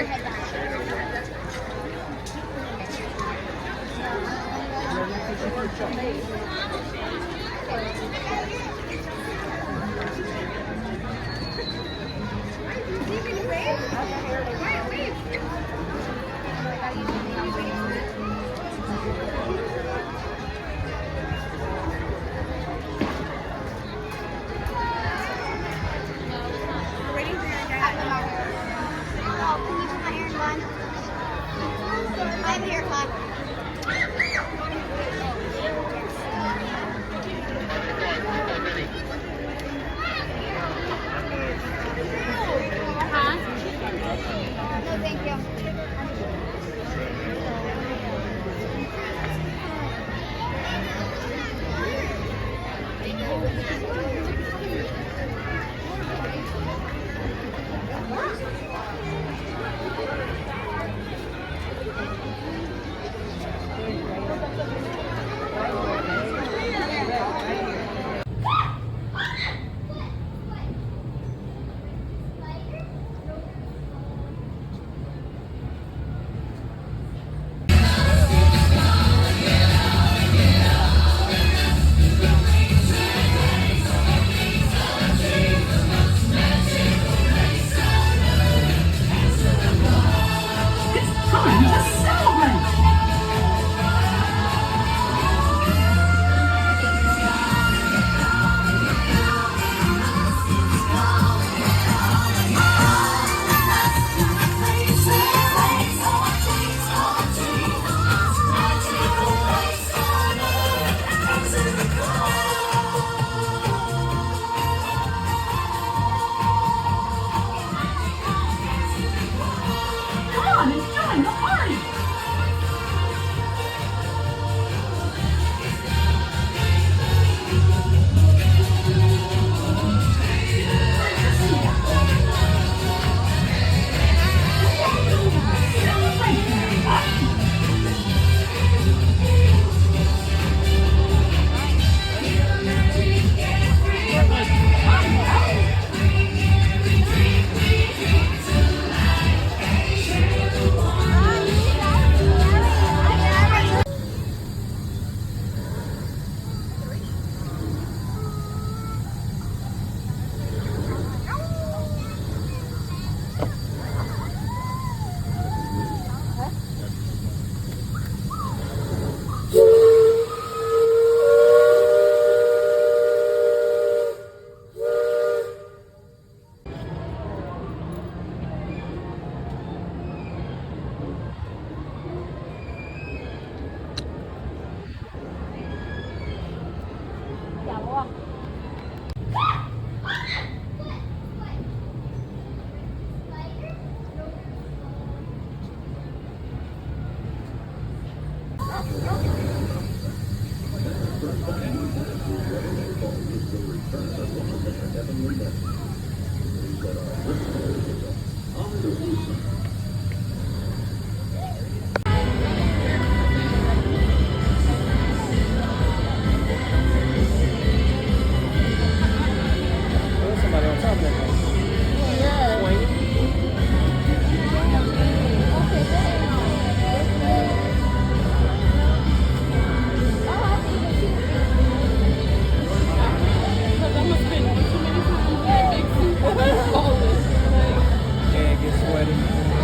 here. I have a haircut. No, thank you. Yeah, it gets sweaty.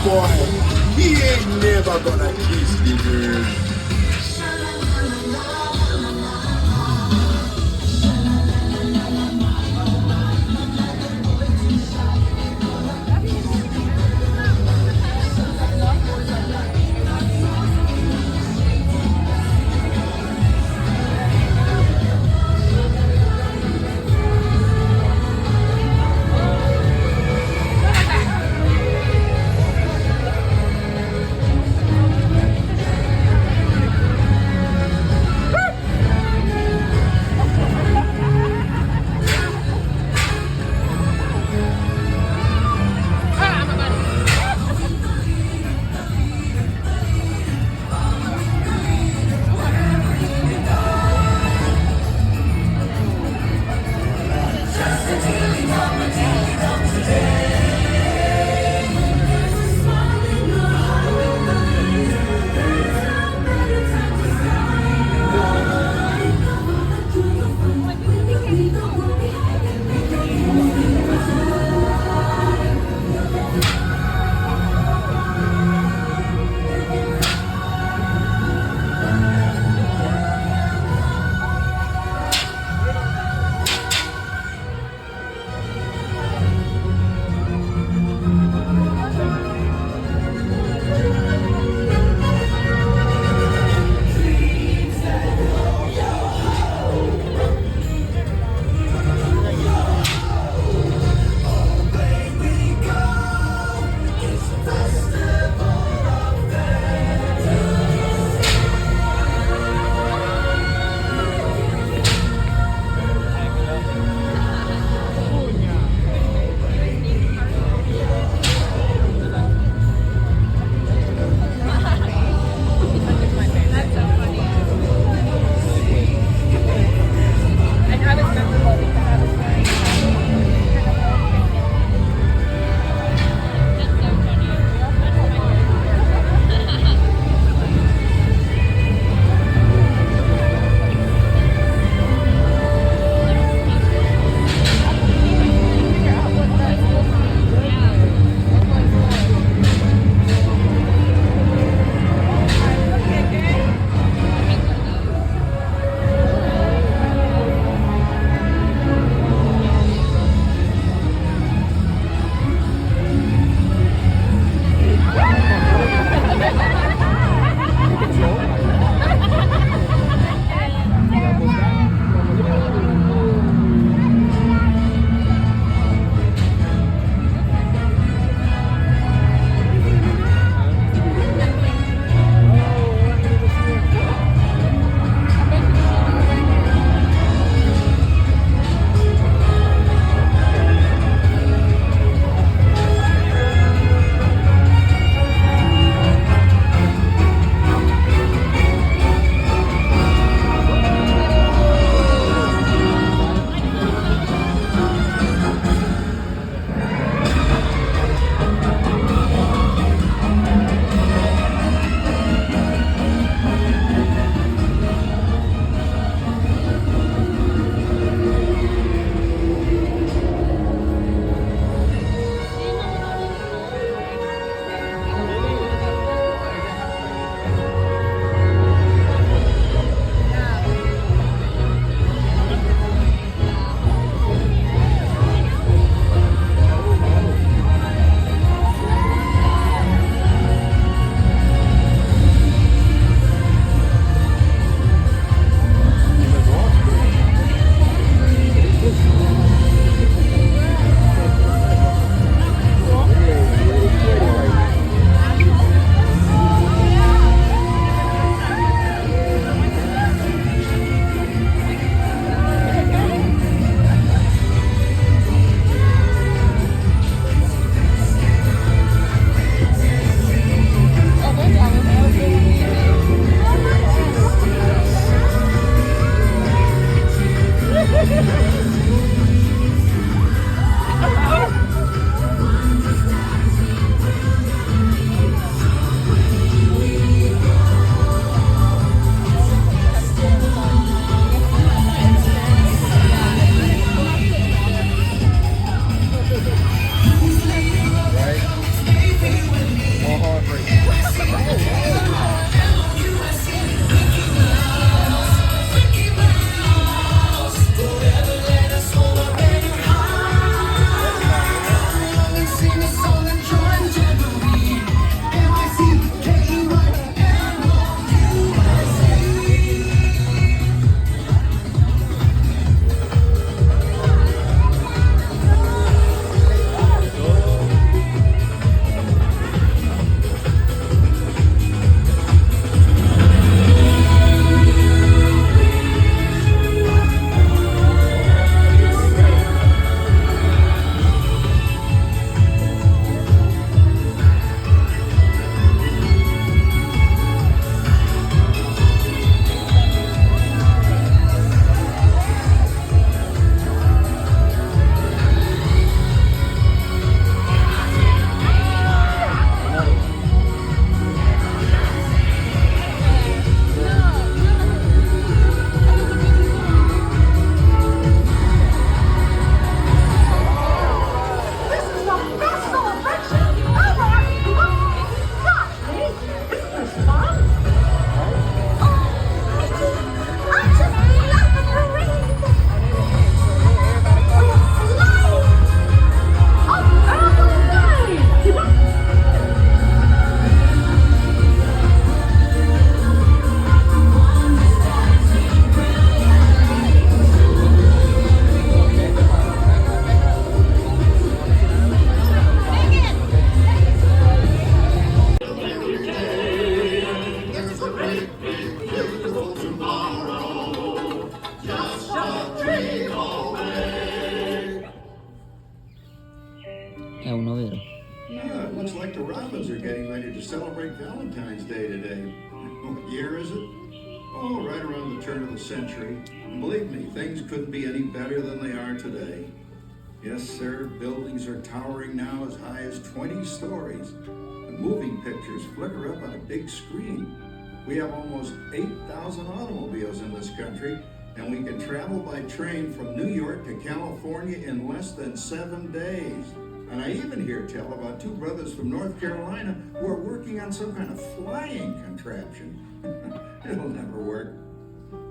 boy, he ain't never gonna kiss the girl. robins are getting ready to celebrate Valentine's Day today. What year is it? Oh, right around the turn of the century. And believe me, things couldn't be any better than they are today. Yes, sir, buildings are towering now as high as 20 stories. The moving pictures flicker up on a big screen. We have almost 8,000 automobiles in this country, and we can travel by train from New York to California in less than 7 days. And I even hear tell about two brothers from North Carolina who are working on some kind of flying contraption. It'll never work.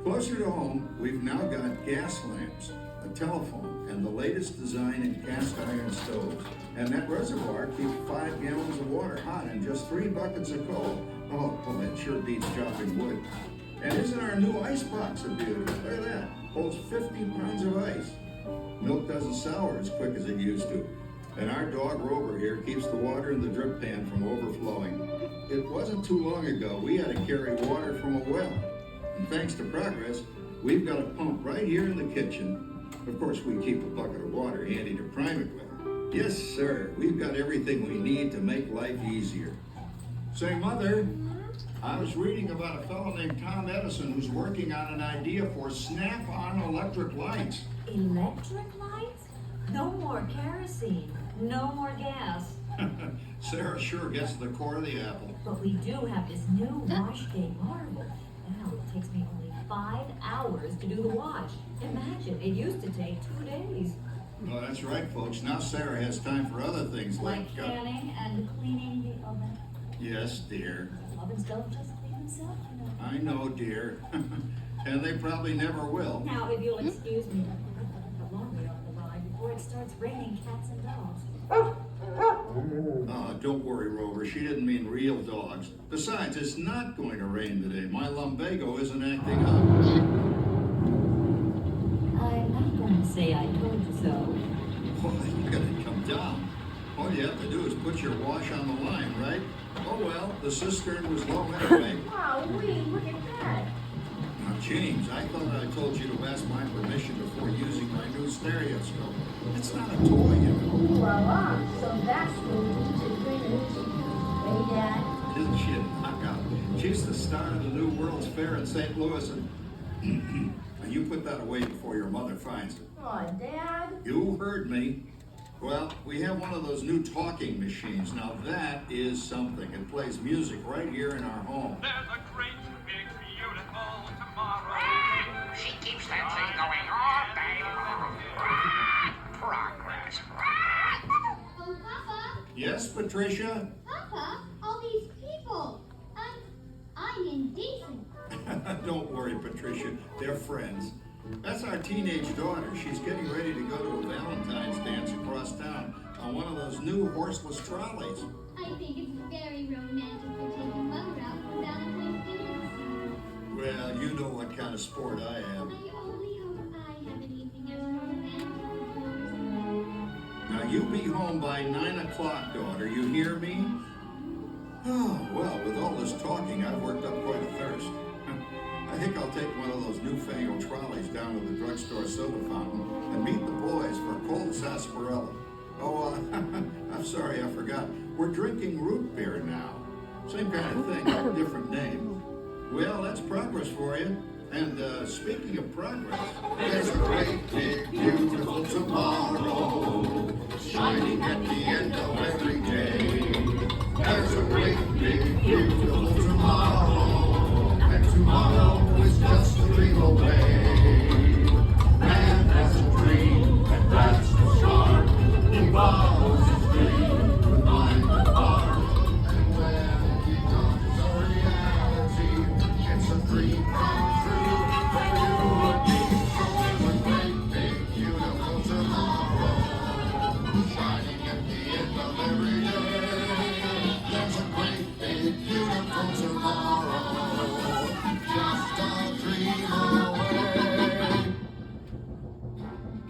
Closer to home, we've now got gas lamps, a telephone, and the latest design in cast iron stoves. And that reservoir keeps 5 gallons of water hot and just 3 buckets of coal. Oh, well, that sure beats chopping wood. And isn't our new ice box a beauty? Look at that. Holds 50 pounds of ice. Milk doesn't sour as quick as it used to. And our dog Rover here keeps the water in the drip pan from overflowing. It wasn't too long ago we had to carry water from a well. And thanks to progress, we've got a pump right here in the kitchen. Of course, we keep a bucket of water handy to prime it with. Yes, sir, we've got everything we need to make life easier. Say, Mother, I was reading about a fellow named Tom Edison who's working on an idea for snap-on electric lights. Electric lights? No more kerosene, no more gas. Sarah sure gets the core of the apple. But we do have this new wash day marvel. Now it takes me only 5 hours to do the wash. Imagine, it used to take 2 days. Well, that's right, folks. Now Sarah has time for other things Like canning and cleaning the oven. Yes, dear. Ovens don't just clean themselves, you know. I know, dear. And they probably never will. Now, if you'll excuse me, I'll put the laundry on the line before it starts raining cats and dogs. Don't worry, Rover. She didn't mean real dogs. Besides, it's not going to rain today. My lumbago isn't acting up. I'm not going to say I told you so. Boy, look at it come down. All you have to do is put your wash on the line, right? Oh well, the cistern was low anyway. Wow, look at that. Now, James, I thought I told you to ask my permission before using my new stereoscope. It's not a toy, you know. Ooh la la, so that's the DJ Hey, Dad. Isn't she a knockout? She's the star of the new World's Fair in St. Louis, and now you put that away before your mother finds it. Aw, Dad. You heard me. Well, we have one of those new talking machines. Now that is something. It plays music right here in our home. There's a great, big, beautiful tomorrow. She keeps that thing going all day long. Progress. Oh, Papa, Yes, Patricia? Papa, all these people. I'm indecent. Don't worry, Patricia. They're friends. That's our teenage daughter. She's getting ready to go to a Valentine's dance across town on one of those new horseless trolleys. I think it's very romantic for taking Mother out for Valentine's Day. Well, you know what kind of sport I am. I only hope I have an evening as romantic as yours. Now, you be home by 9 o'clock, daughter. You hear me? Oh, well, with all this talking, I've worked up quite a thirst. I think I'll take one of those newfangled trolleys down to the drugstore soda fountain and meet the boys for a cold sarsaparilla. Oh, I'm sorry, I forgot. We're drinking root beer now. Same kind of thing, different name. Well, that's progress for you. And speaking of progress, there's a great big beautiful tomorrow shining at the end of every day. There's a great big beautiful tomorrow, and tomorrow is just a dream away. Man has a dream, and that's the start. He follows his dream with mind and heart. And when it becomes a reality, it's a dream come true for you and me. So there's a great big beautiful tomorrow shining at the end of every day. There's a great big beautiful tomorrow, just a dream away.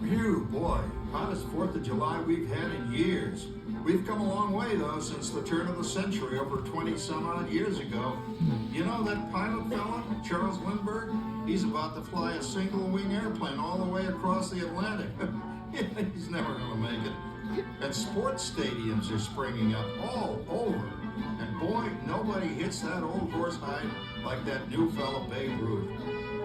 Phew, boy, hottest 4th of July we've had in years. We've come a long way, though, since the turn of the century, over 20-some-odd years ago. You know that pilot fella, Charles Lindbergh? He's about to fly a single-wing airplane all the way across the Atlantic. He's never going to make it. And sports stadiums are springing up all over. And boy, nobody hits that old horse hide like that new fella Babe Ruth.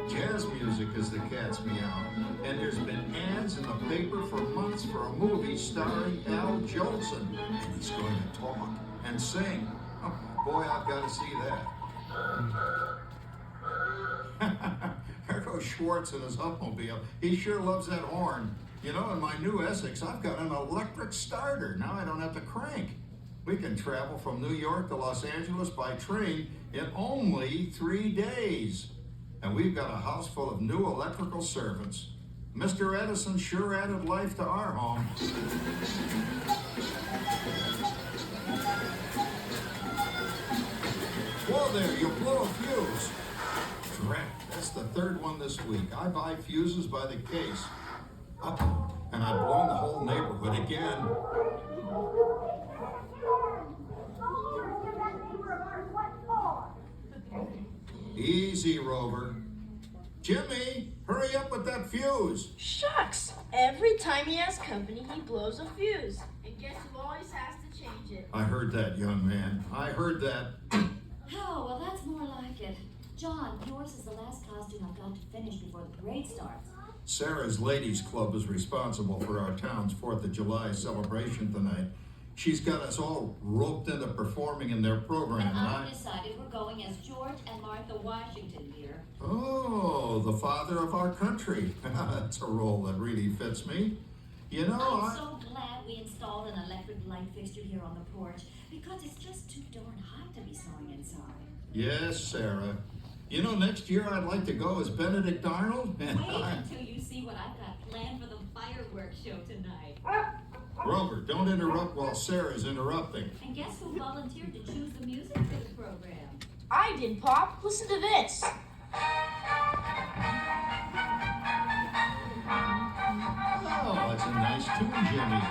Jazz music is the cat's meow. And there's been ads in the paper for months for a movie starring Al Jolson. And he's going to talk and sing. Oh, boy, I've got to see that. There goes Schwartz in his Huffmobile. He sure loves that horn. You know, in my new Essex, I've got an electric starter. Now I don't have to crank. We can travel from New York to Los Angeles by train in only 3 days. And we've got a house full of new electrical servants. Mr. Edison sure added life to our home. Whoa there, you blow a fuse. Drat, that's the third one this week. I buy fuses by the case. Up, and I've blown the whole neighborhood again. Easy, Rover. Jimmy, hurry up with that fuse. Shucks! Every time he has company, he blows a fuse. And guess who always has to change it? I heard that, young man. I heard that. Oh, well, that's more like it. John, yours is the last costume I've got to finish before the parade starts. Sarah's Ladies Club is responsible for our town's 4th of July celebration tonight. She's got us all roped into performing in their program. And I've decided we're going as George and Martha Washington here. Oh, the father of our country. That's a role that really fits me. You know, I'm so glad we installed an electric light fixture here on the porch because it's just too darn hot to be sewing inside. Yes, Sarah. You know, next year I'd like to go as Benedict Arnold. Wait until you see what I've got planned for the fireworks show tonight. Grover, don't interrupt while Sarah's interrupting. And guess who volunteered to choose the music for the program? I did, Pop. Listen to this. Oh, that's a nice tune, Jimmy.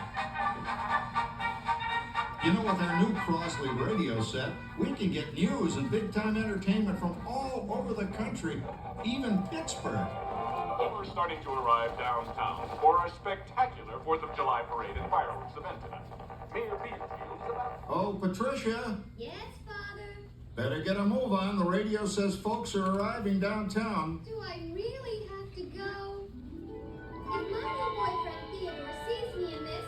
You know, with our new Crosley radio set, we can get news and big-time entertainment from all over the country, even Pittsburgh. We're starting to arrive downtown for our spectacular 4th of July parade and fireworks event tonight. Mayor Peterfield is about... Oh, Patricia, Yes, Father? better get a move on. The radio says folks are arriving downtown. Do I really have to go? If my new boyfriend Theodore sees me in this,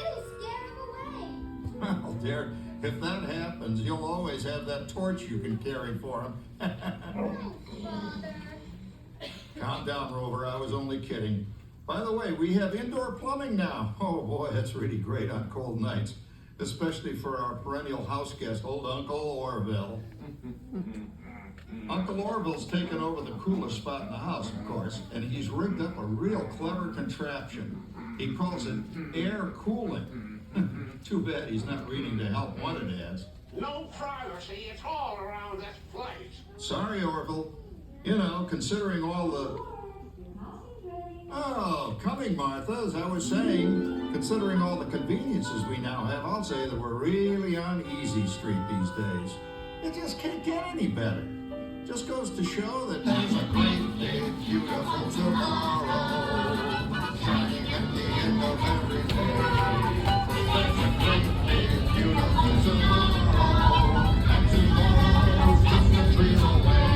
it'll scare him away. Well, dear, if that happens, you'll always have that torch you can carry for him. Oh, Father. Calm down, Rover. I was only kidding. By the way, we have indoor plumbing now. Oh, boy, that's really great on cold nights, especially for our perennial house guest, old Uncle Orville. Uncle Orville's taken over the coolest spot in the house, of course, and he's rigged up a real clever contraption. He calls it air cooling. Too bad he's not reading the help wanted ads. No privacy at all around this place. Sorry, Orville. You know, considering all the... Oh, coming, Martha, as I was saying, considering all the conveniences we now have, I'll say that we're really on easy street these days. It just can't get any better. Just goes to show that there's a great, big, beautiful tomorrow shining at the end of every day. There's a great, big, beautiful tomorrow, and tomorrow's just a dream away.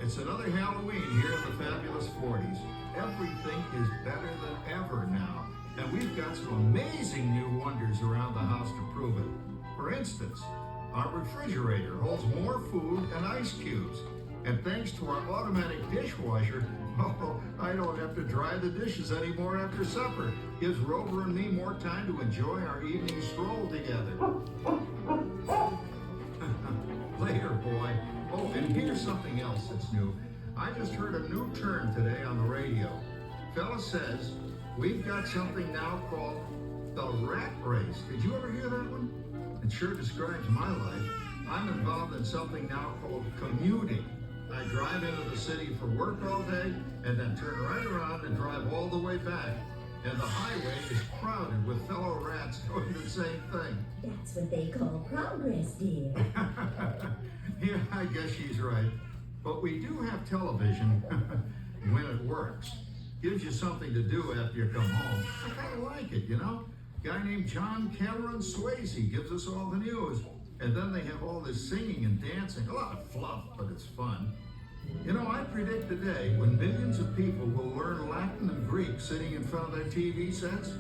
It's another Halloween here in the fabulous 40s. Everything is better than ever now. And we've got some amazing new wonders around the house to prove it. For instance, our refrigerator holds more food and ice cubes. And thanks to our automatic dishwasher, oh, I don't have to dry the dishes anymore after supper. Gives Rover and me more time to enjoy our evening stroll together. Later, boy. Oh, and here's something else that's new. I just heard a new term today on the radio. Fella says, We've got something now called the rat race. Did you ever hear that one? It sure describes my life. I'm involved in something now called commuting. I drive into the city for work all day and then turn right around and drive all the way back. And the highway is crowded with fellow rats doing the same thing. That's what they call progress, dear. Yeah, I guess she's right. But we do have television when it works. Gives you something to do after you come home. I kind of like it, you know? Guy named John Cameron Swayze gives us all the news. And then they have all this singing and dancing. A lot of fluff, but it's fun. You know, I predict today when millions of people will learn Latin and Greek sitting in front of their TV sets.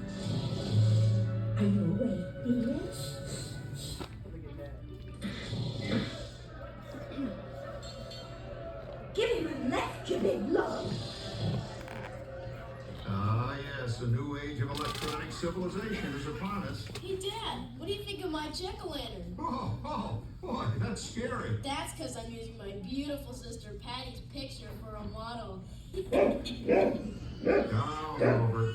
Are you awake, dear? Give him a left, you big lug. Ah, yes, a new age of electronic civilization is upon us. Hey, Dad, what do you think of my jack-o'-lantern? Oh, boy, that's scary. That's because I'm using my beautiful sister Patty's picture for a model. Down, Rover.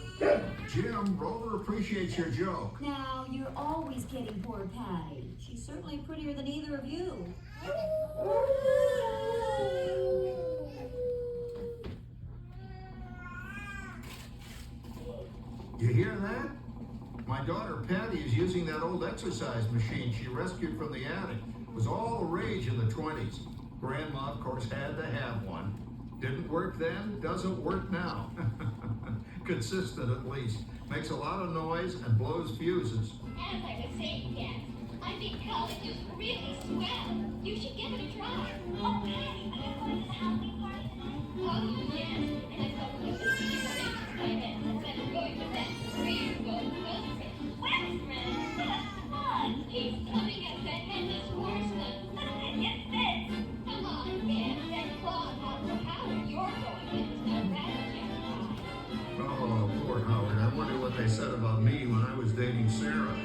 Jim, Rover appreciates your joke. Now, you're always kidding poor Patty. She's certainly prettier than either of you. You hear that? My daughter Patty is using that old exercise machine she rescued from the attic. It was all the rage in the 20s. Grandma, of course, had to have one. Didn't work then, doesn't work now. Consistent at least. Makes a lot of noise and blows fuses. As I was saying, Dad, I think college is really swell. You should give it a try. Oh, Patty, are you going to the Halloween party tonight? Oh, yes. And I thought we should see what else by then instead of going with that real-world Western. Western? Fun! He's coming as the headless horseman. Get this! Come on, man. That claw out for Howard. You're going with the Rattlesnake ride. Oh, poor Howard. I wonder what they said about me when I was dating Sarah.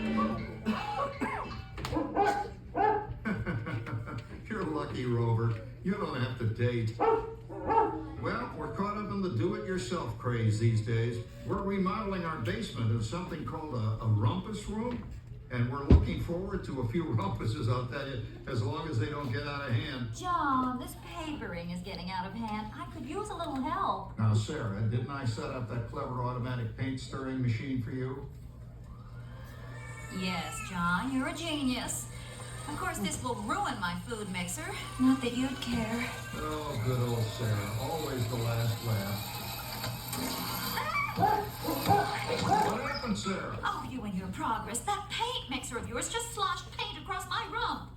You're lucky, Rover. You don't have to date. Well, we're caught up in the do-it-yourself craze these days. We're remodeling our basement into something called a rumpus room. And we're looking forward to a few rumpuses, I'll tell you, as long as they don't get out of hand. John, this papering is getting out of hand. I could use a little help. Now, Sarah, didn't I set up that clever automatic paint stirring machine for you? Yes, John, you're a genius. Of course, this will ruin my food mixer. Not that you'd care. Oh, good old Sarah. Always the last laugh. What happened, Sarah? Oh, you and your progress. That paint mixer of yours just sloshed paint across my room.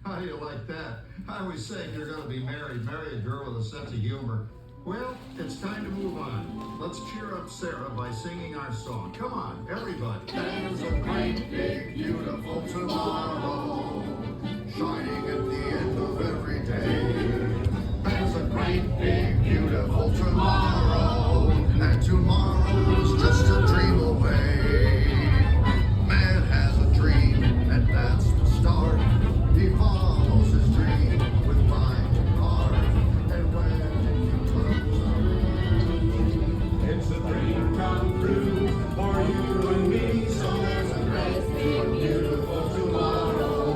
How do you like that? I always say if you're going to be married, marry a girl with a sense of humor. Well, it's time to move on. Let's cheer up Sarah by singing our song. Come on, everybody. There's a great big beautiful tomorrow shining at the end of every day. There's a great big beautiful tomorrow, and tomorrow's just a dream away. Man has a dream, and that's the start. He follows his dream with mind and heart, and when he comes around, it's a dream come true for you and me. So there's a great big beautiful tomorrow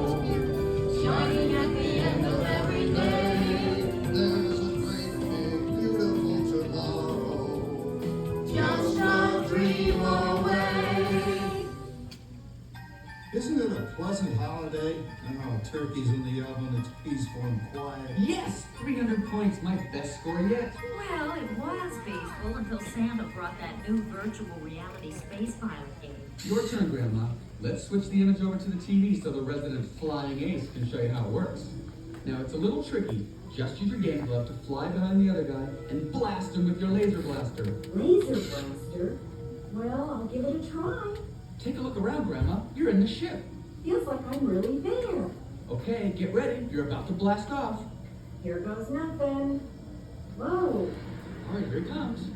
shining at the end of every day. There's a great big beautiful tomorrow, just a dream away. Isn't it a pleasant holiday? Oh, turkey's in the oven, it's peaceful and quiet. Yes, 300 points, my best score yet. Well, it was peaceful until Santa brought that new virtual reality space pilot game. Your turn, Grandma. Let's switch the image over to the TV so the resident flying ace can show you how it works. Now, it's a little tricky. Just use your game glove to fly behind the other guy and blast him with your laser blaster. Laser blaster? Well, I'll give it a try. Take a look around, Grandma. You're in the ship. Feels like I'm really there. Okay, get ready. You're about to blast off. Here goes nothing. Whoa. All right, here he comes.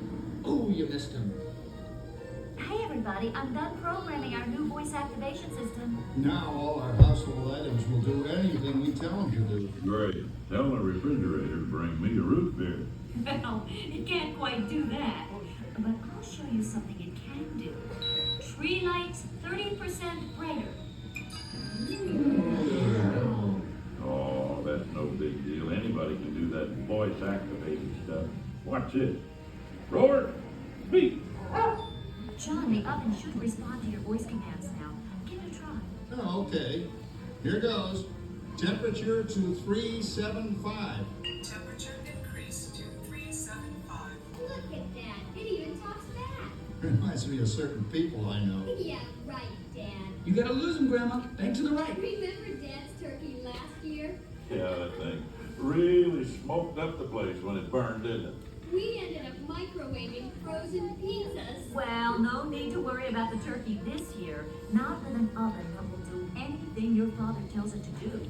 Oh, you missed him. Hey, everybody, I'm done programming our new voice activation system. Now all our household items will do anything we tell them to do. Great. Tell the refrigerator to bring me a root beer. Well, it can't quite do that. But I'll show you something it can do. Tree lights 30% brighter. Oh, that's no big deal. Anybody can do that voice-activated stuff. Watch this. Roar, speak. John, the oven should respond to your voice commands now. Give it a try. Oh, okay. Here goes. Temperature to 375. Temperature increase to 375. Look at that. It even talks back. Reminds me of certain people I know. Yeah, right, Dad. You gotta lose them, Grandma. Bank to the right. Remember Dad's turkey last year? Yeah, that thing really smoked up the place when it burned, didn't it? We ended up microwaving frozen pizzas. Well, no need to worry about the turkey this year. Not with an oven that will do anything your father tells it to do.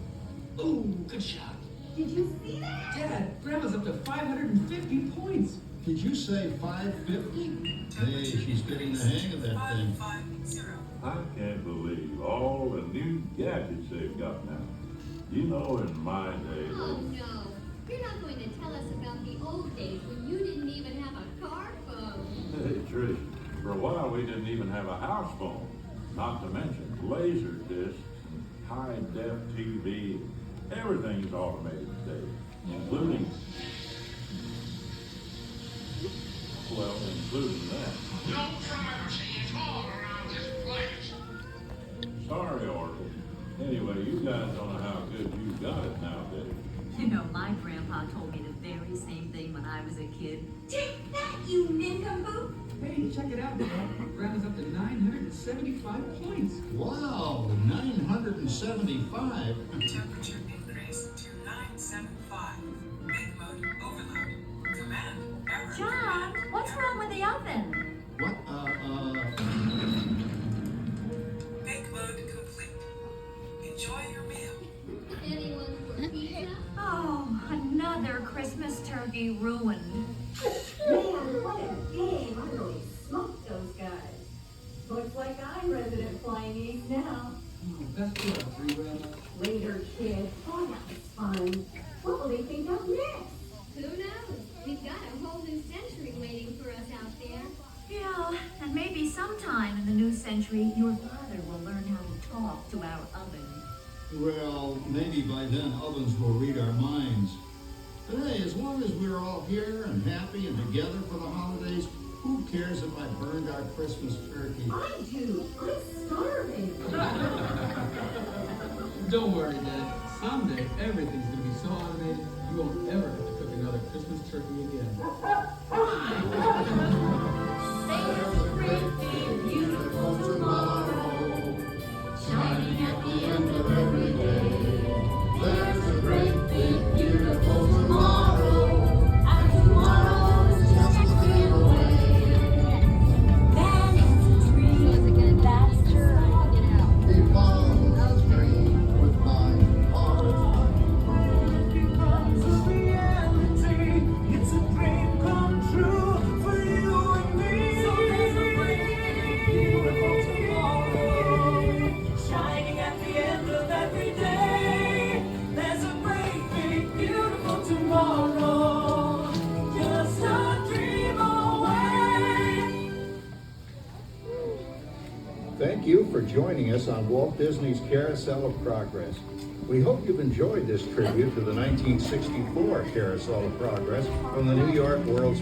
Ooh, good shot. Did you see that? Dad, Grandma's up to 550 points. Did you say 550? Hey, she's getting the hang of that thing. 550. I can't believe all the new gadgets they've got now. You know, in my day, Oh no. You're not going to tell us about the old days when you didn't even have a car phone. hey, Trish, for a while we didn't even have a house phone. Not to mention laser discs and high-def TV. Everything's automated today, including that. No privacy at all around this place. Sorry, Oracle. Anyway, you guys don't know how good you got it nowadays. You know, my grandpa told me the very same thing when I was a kid. Take that, you nincompoop! Hey, check it out, Grandma. Grandma's up to 975 points. Wow, 975. Temperature increase to 975. Make mode overload. Command error. John, what's wrong with the oven? What, Make mode complete. Enjoy your meal. Anyone for pizza? Oh, another Christmas turkey ruined. Man, what a game. I really smoked those guys. Looks like I'm resident flying ace now. Oh, best of luck, Grandma. Later, kid. Oh, that was fun. What will they think of next? Who knows? We've got a whole new century waiting for us out there. Yeah, and maybe sometime in the new century, your father will learn how to talk to our oven. well, maybe by then ovens will read our minds. But hey, as long as we're all here and happy and together for the holidays, who cares if I burned our Christmas turkey? I do. I'm starving. Don't worry, Dad. Someday everything's gonna be so automated you won't ever have to cook another Christmas turkey again. There's a great big beautiful tomorrow, shining at the end of every day. There's a great big beautiful tomorrow, and tomorrow is just a dream away. That is a dream. That's true. He follows his dream with my heart. Becomes a reality. It's a dream come true for you and me. So there's a great beautiful tomorrow, shining at the end of every day. There's a great big beautiful tomorrow, just a dream away. Thank you for joining us on Walt Disney's Carousel of Progress. We hope you've enjoyed this tribute to the 1964 Carousel of Progress from the New York World's